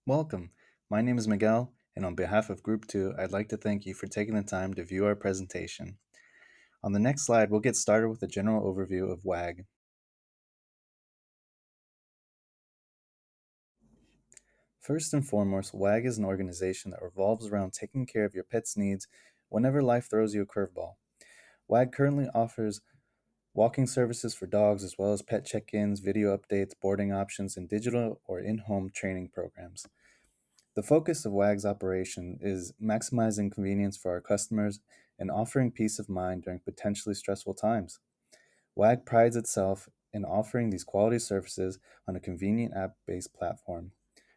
Welcome. My name is Miguel, and on behalf of Group 2, I'd like to thank you for taking the time to view our presentation. On the next slide, we'll get started with a general overview of WAG. First and foremost, WAG is an organization that revolves around taking care of your pet's needs whenever life throws you a curveball. WAG currently offers walking services for dogs as well as pet check-ins, video updates, boarding options, and digital or in-home training programs. The focus of WAG's operation is maximizing convenience for our customers and offering peace of mind during potentially stressful times. WAG prides itself in offering these quality services on a convenient app based platform.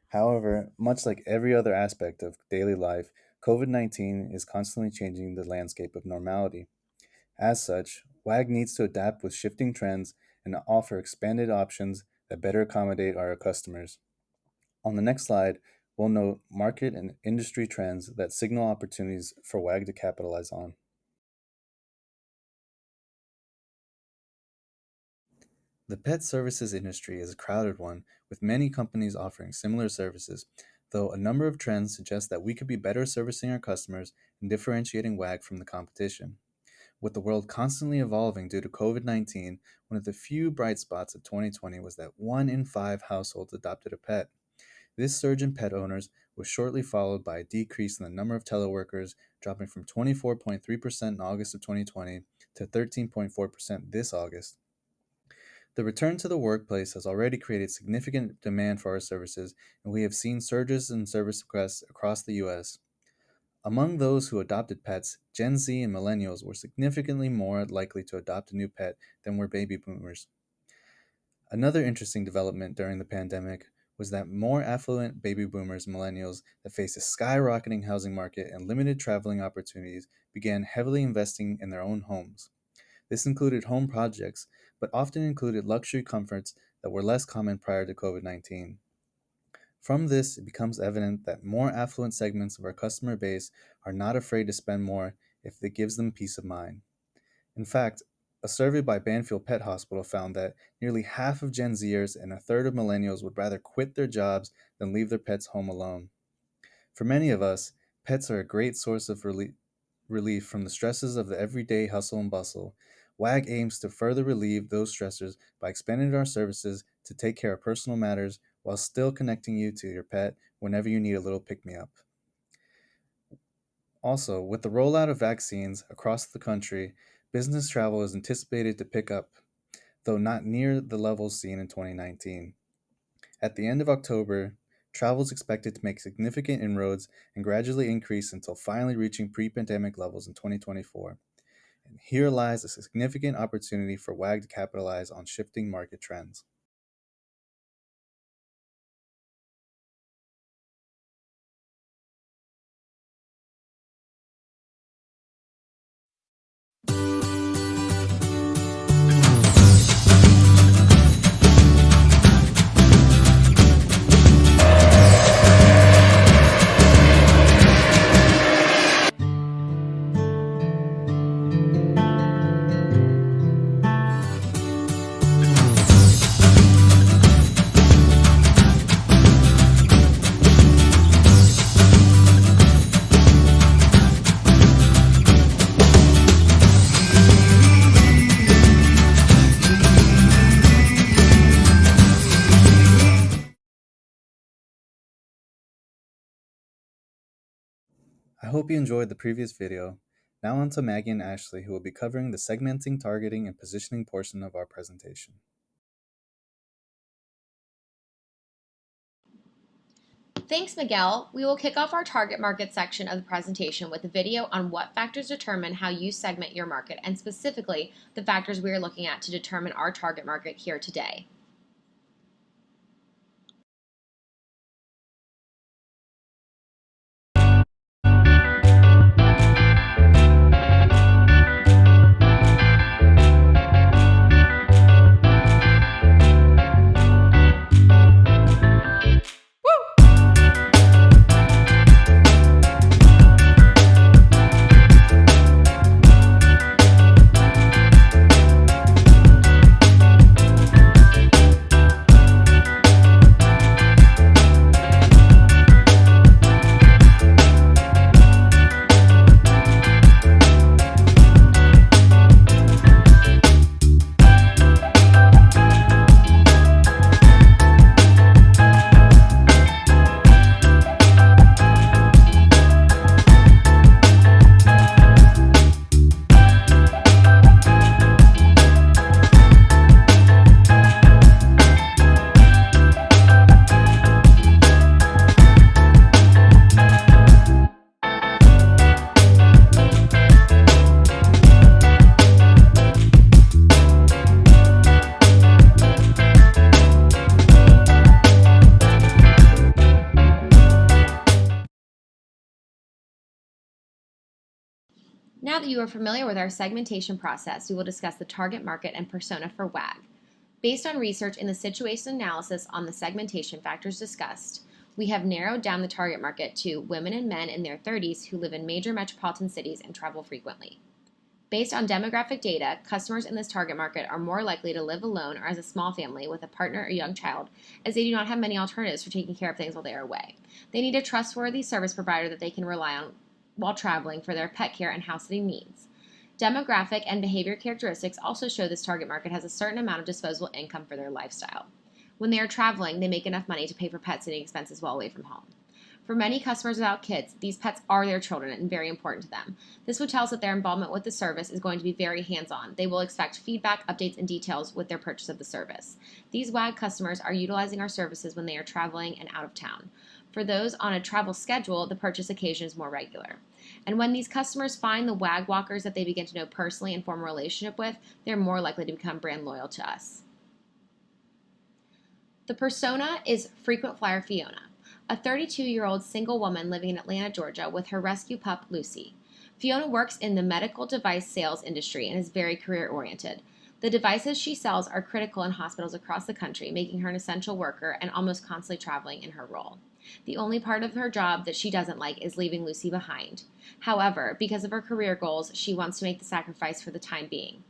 However, much like every other aspect of daily life, COVID 19 is constantly changing the landscape of normality. As such, WAG needs to adapt with shifting trends and offer expanded options that better accommodate our customers. On the next slide, we'll note market and industry trends that signal opportunities for WAG to capitalize on. The pet services industry is a crowded one, with many companies offering similar services, though a number of trends suggest that we could be better servicing our customers and differentiating WAG from the competition. With the world constantly evolving due to COVID 19, one of the few bright spots of 2020 was that 1 in 5 households adopted a pet. This surge in pet owners was shortly followed by a decrease in the number of teleworkers, dropping from 24.3% in August of 2020 to 13.4% this August. The return to the workplace has already created significant demand for our services, and we have seen surges in service requests across the US. Among those who adopted pets, Gen Z and millennials were significantly more likely to adopt a new pet than were baby boomers. Another interesting development during the pandemic was that more affluent baby boomers and millennials that faced a skyrocketing housing market and limited traveling opportunities began heavily investing in their own homes. This included home projects, but often included luxury comforts that were less common prior to COVID 19. From this, it becomes evident that more affluent segments of our customer base are not afraid to spend more if it gives them peace of mind. In fact, a survey by Banfield Pet Hospital found that nearly half of Gen Zers and a third of millennials would rather quit their jobs than leave their pets home alone. For many of us, pets are a great source of relief from the stresses of the everyday hustle and bustle. WAG aims to further relieve those stressors by expanding our services to take care of personal matters while still connecting you to your pet whenever you need a little pick me up. Also, with the rollout of vaccines across the country, business travel is anticipated to pick up, though not near the levels seen in 2019. At the end of October, travel is expected to make significant inroads and gradually increase until finally reaching pre pandemic levels in 2024. And here lies a significant opportunity for WAG to capitalize on shifting market trends. I hope you enjoyed the previous video. Now on to Maggie and Ashley, who will be covering the segmenting, targeting, and positioning portion of our presentation. Thanks, Miguel. We will kick off our target market section of the presentation with a video on what factors determine how you segment your market, and specifically the factors we are looking at to determine our target market here today. Now that you are familiar with our segmentation process, we will discuss the target market and persona for WAG. Based on research in the situation analysis on the segmentation factors discussed, we have narrowed down the target market to women and men in their 30s who live in major metropolitan cities and travel frequently. Based on demographic data, customers in this target market are more likely to live alone or as a small family with a partner or young child, as they do not have many alternatives for taking care of things while they are away. They need a trustworthy service provider that they can rely on while traveling for their pet care and house sitting needs. Demographic and behavior characteristics also show this target market has a certain amount of disposable income for their lifestyle. When they are traveling, they make enough money to pay for pet sitting expenses while away from home. For many customers without kids, these pets are their children and very important to them. This would tell us that their involvement with the service is going to be very hands-on. They will expect feedback, updates, and details with their purchase of the service. These WAG customers are utilizing our services when they are traveling and out of town. For those on a travel schedule, the purchase occasion is more regular. And when these customers find the WAG walkers that they begin to know personally and form a relationship with, they're more likely to become brand loyal to us. The persona is frequent flyer Fiona, a 32-year-old single woman living in Atlanta, Georgia, with her rescue pup, Lucy. Fiona works in the medical device sales industry and is very career-oriented. The devices she sells are critical in hospitals across the country, making her an essential worker and almost constantly traveling in her role. The only part of her job that she doesn't like is leaving Lucy behind. However, because of her career goals, she wants to make the sacrifice for the time being.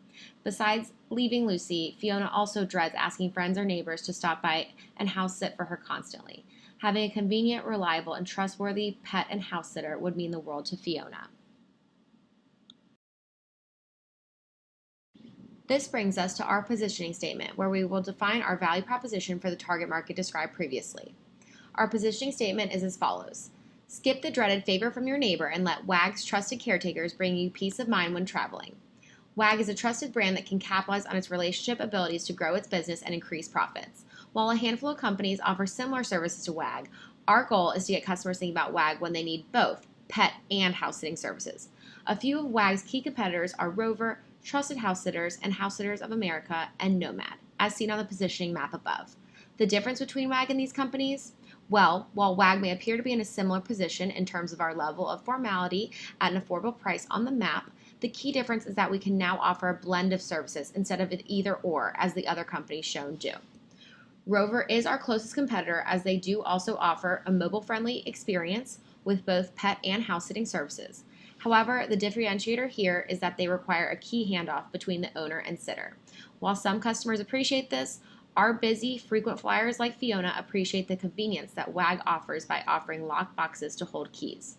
Besides leaving Lucy, Fiona also dreads asking friends or neighbors to stop by and house sit for her constantly. Having a convenient, reliable, and trustworthy pet and house sitter would mean the world to Fiona. This brings us to our positioning statement, where we will define our value proposition for the target market described previously. Our positioning statement is as follows. Skip the dreaded favor from your neighbor and let WAG's trusted caretakers bring you peace of mind when traveling. WAG is a trusted brand that can capitalize on its relationship abilities to grow its business and increase profits. While a handful of companies offer similar services to WAG, our goal is to get customers thinking about WAG when they need both pet and house sitting services. A few of WAG's key competitors are Rover, Trusted House Sitters, and House Sitters of America, and Nomad, as seen on the positioning map above. The difference between WAG and these companies? Well, while WAG may appear to be in a similar position in terms of our level of formality at an affordable price on the map, the key difference is that we can now offer a blend of services instead of an either or, as the other companies shown do. Rover is our closest competitor, as they do also offer a mobile-friendly experience with both pet and house-sitting services. However, the differentiator here is that they require a key handoff between the owner and sitter. While some customers appreciate this, our busy, frequent flyers like Fiona appreciate the convenience that WAG offers by offering lock boxes to hold keys.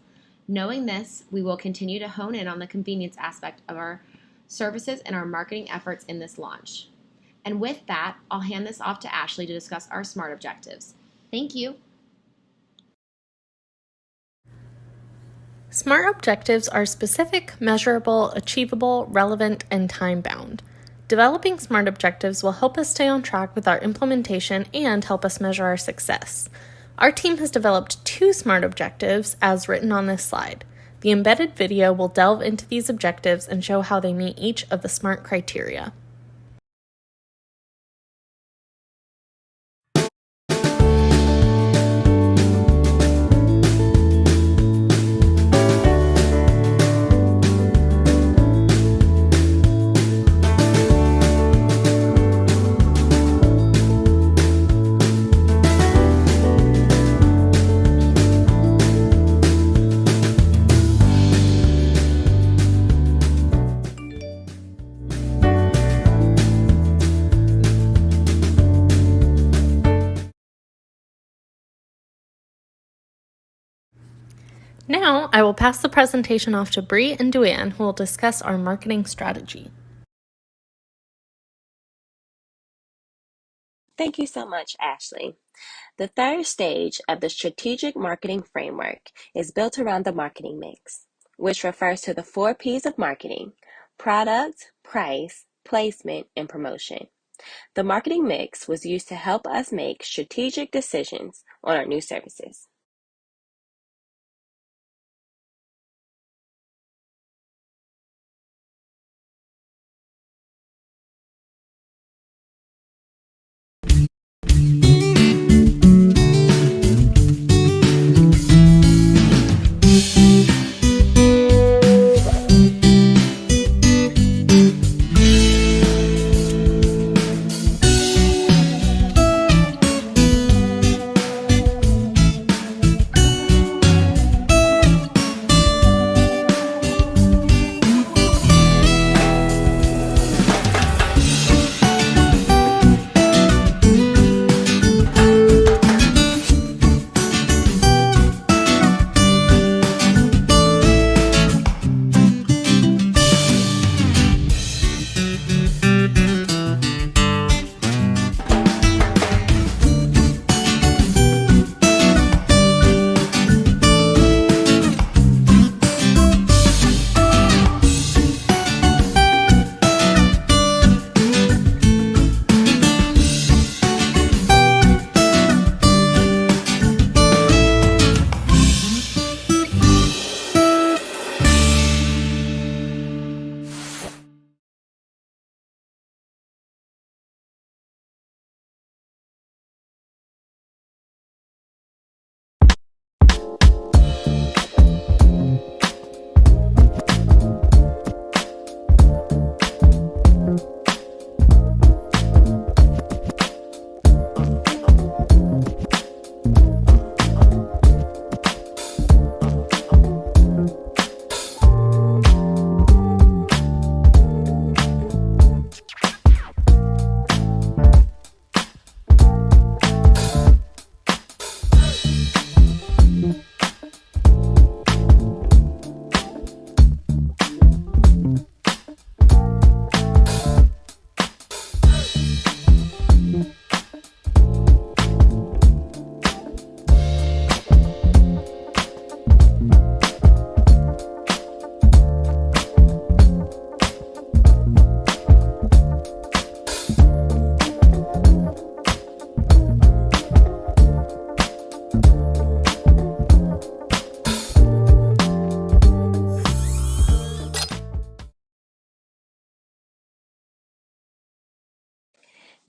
Knowing this, we will continue to hone in on the convenience aspect of our services and our marketing efforts in this launch. And with that, I'll hand this off to Ashley to discuss our SMART objectives. Thank you. SMART objectives are specific, measurable, achievable, relevant, and time-bound. Developing SMART objectives will help us stay on track with our implementation and help us measure our success. Our team has developed 2 SMART objectives as written on this slide. The embedded video will delve into these objectives and show how they meet each of the SMART criteria. Now, I will pass the presentation off to Bree and Duane, who will discuss our marketing strategy. Thank you so much, Ashley. The third stage of the strategic marketing framework is built around the marketing mix, which refers to the 4 P's of marketing: product, price, placement, and promotion. The marketing mix was used to help us make strategic decisions on our new services.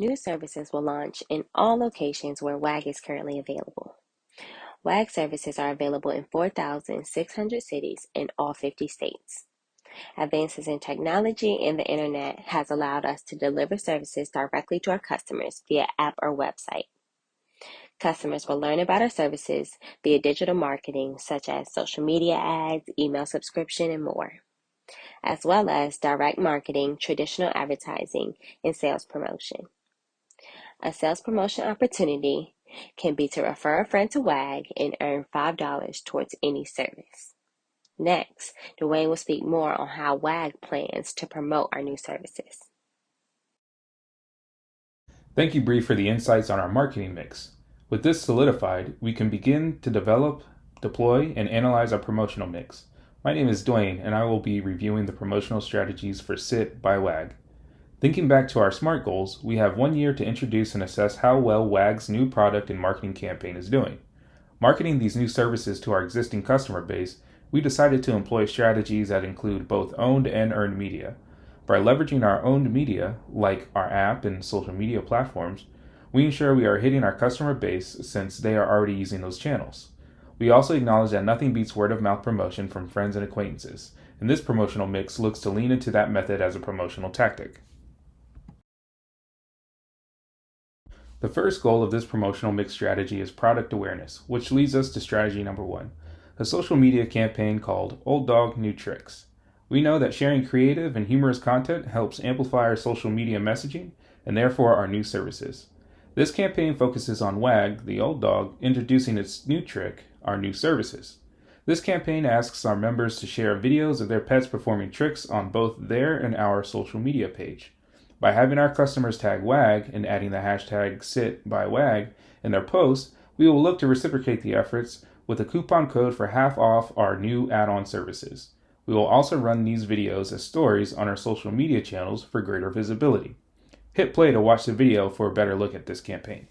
New services will launch in all locations where WAG is currently available. WAG services are available in 4,600 cities in all 50 states. Advances in technology and the internet has allowed us to deliver services directly to our customers via app or website. Customers will learn about our services via digital marketing such as social media ads, email subscription, and more, as well as direct marketing, traditional advertising, and sales promotion. A sales promotion opportunity can be to refer a friend to WAG and earn $5 towards any service. Next, Dwayne will speak more on how WAG plans to promote our new services. Thank you, Bree, for the insights on our marketing mix. With this solidified, we can begin to develop, deploy, and analyze our promotional mix. My name is Dwayne, and I will be reviewing the promotional strategies for SIT by WAG. Thinking back to our SMART goals, we have 1 year to introduce and assess how well WAG's new product and marketing campaign is doing. Marketing these new services to our existing customer base, we decided to employ strategies that include both owned and earned media. By leveraging our owned media, like our app and social media platforms, we ensure we are hitting our customer base since they are already using those channels. We also acknowledge that nothing beats word of mouth promotion from friends and acquaintances, and this promotional mix looks to lean into that method as a promotional tactic. The first goal of this promotional mix strategy is product awareness, which leads us to strategy number 1, a social media campaign called Old Dog New Tricks. We know that sharing creative and humorous content helps amplify our social media messaging and therefore our new services. This campaign focuses on WAG, the old dog, introducing its new trick, our new services. This campaign asks our members to share videos of their pets performing tricks on both their and our social media page. By having our customers tag WAG and adding the hashtag #SitByWAG in their posts, we will look to reciprocate the efforts with a coupon code for half off our new add-on services. We will also run these videos as stories on our social media channels for greater visibility. Hit play to watch the video for a better look at this campaign.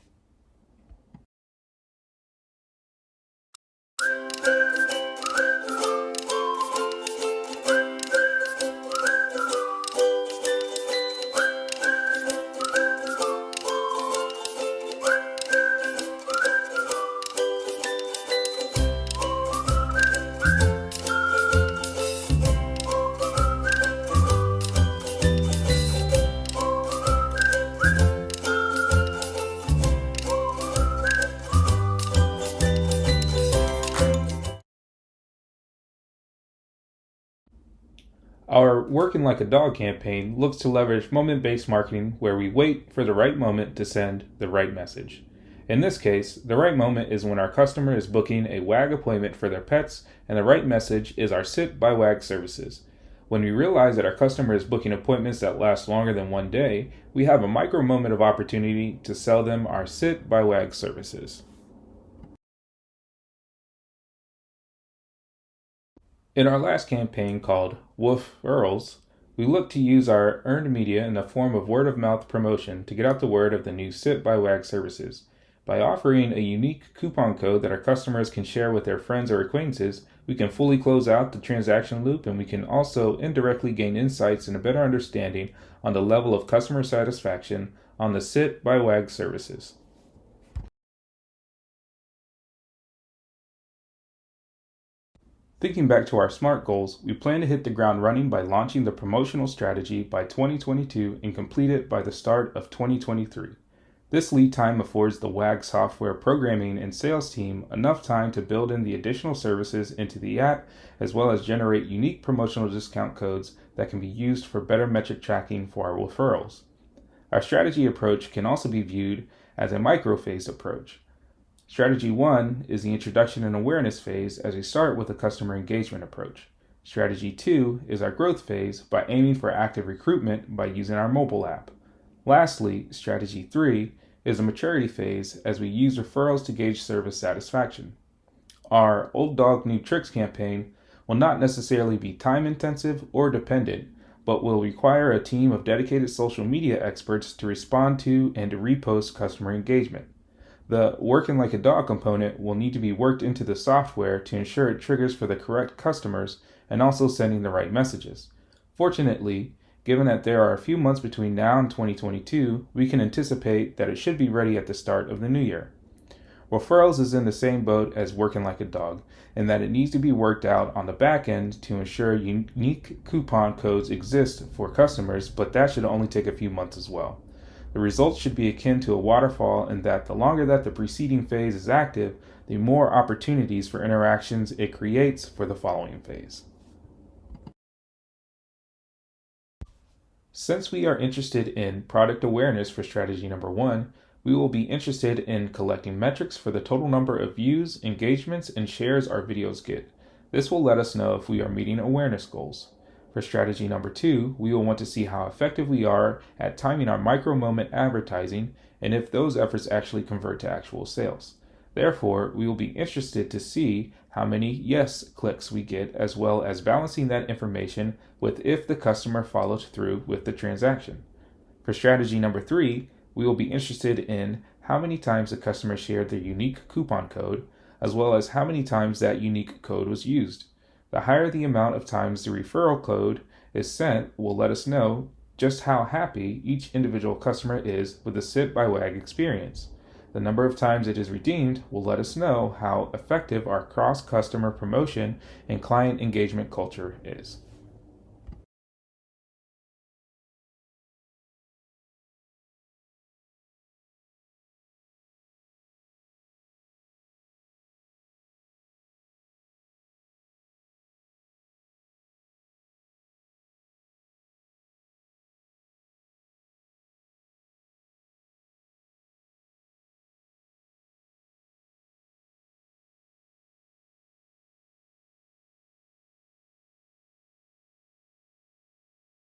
Our Working Like a Dog campaign looks to leverage moment-based marketing where we wait for the right moment to send the right message. In this case, the right moment is when our customer is booking a WAG appointment for their pets, and the right message is our SIT by WAG services. When we realize that our customer is booking appointments that last longer than 1 day, we have a micro moment of opportunity to sell them our SIT by WAG services. In our last campaign called Woof Earls, we looked to use our earned media in the form of word-of-mouth promotion to get out the word of the new SIT by WAG services. By offering a unique coupon code that our customers can share with their friends or acquaintances, we can fully close out the transaction loop, and we can also indirectly gain insights and a better understanding on the level of customer satisfaction on the SIT by WAG services. Thinking back to our SMART goals, we plan to hit the ground running by launching the promotional strategy by 2022 and complete it by the start of 2023. This lead time affords the WAG software programming and sales team enough time to build in the additional services into the app, as well as generate unique promotional discount codes that can be used for better metric tracking for our referrals. Our strategy approach can also be viewed as a micro-phased approach. Strategy 1 is the introduction and awareness phase as we start with a customer engagement approach. Strategy 2 is our growth phase by aiming for active recruitment by using our mobile app. Lastly, Strategy 3 is a maturity phase as we use referrals to gauge service satisfaction. Our Old Dog New Tricks campaign will not necessarily be time intensive or dependent, but will require a team of dedicated social media experts to respond to and to repost customer engagement. The Working Like a Dog component will need to be worked into the software to ensure it triggers for the correct customers and also sending the right messages. Fortunately, Given that there are a few months between now and 2022, we can anticipate that it should be ready at the start of the new year. Referrals is in the same boat as Working Like a Dog, in that it needs to be worked out on the back end to ensure unique coupon codes exist for customers, but that should only take a few months as well. The results should be akin to a waterfall in that the longer that the preceding phase is active, the more opportunities for interactions it creates for the following phase. Since we are interested in product awareness for strategy number 1, we will be interested in collecting metrics for the total number of views, engagements, and shares our videos get. This will let us know if we are meeting awareness goals. For strategy number 2, we will want to see how effective we are at timing our micro-moment advertising and if those efforts actually convert to actual sales. Therefore, we will be interested to see how many yes clicks we get, as well as balancing that information with if the customer follows through with the transaction. For strategy number 3, we will be interested in how many times the customer shared their unique coupon code, as well as how many times that unique code was used. The higher the amount of times the referral code is sent will let us know just how happy each individual customer is with the Sit by Wag experience. The number of times it is redeemed will let us know how effective our cross-customer promotion and client engagement culture is.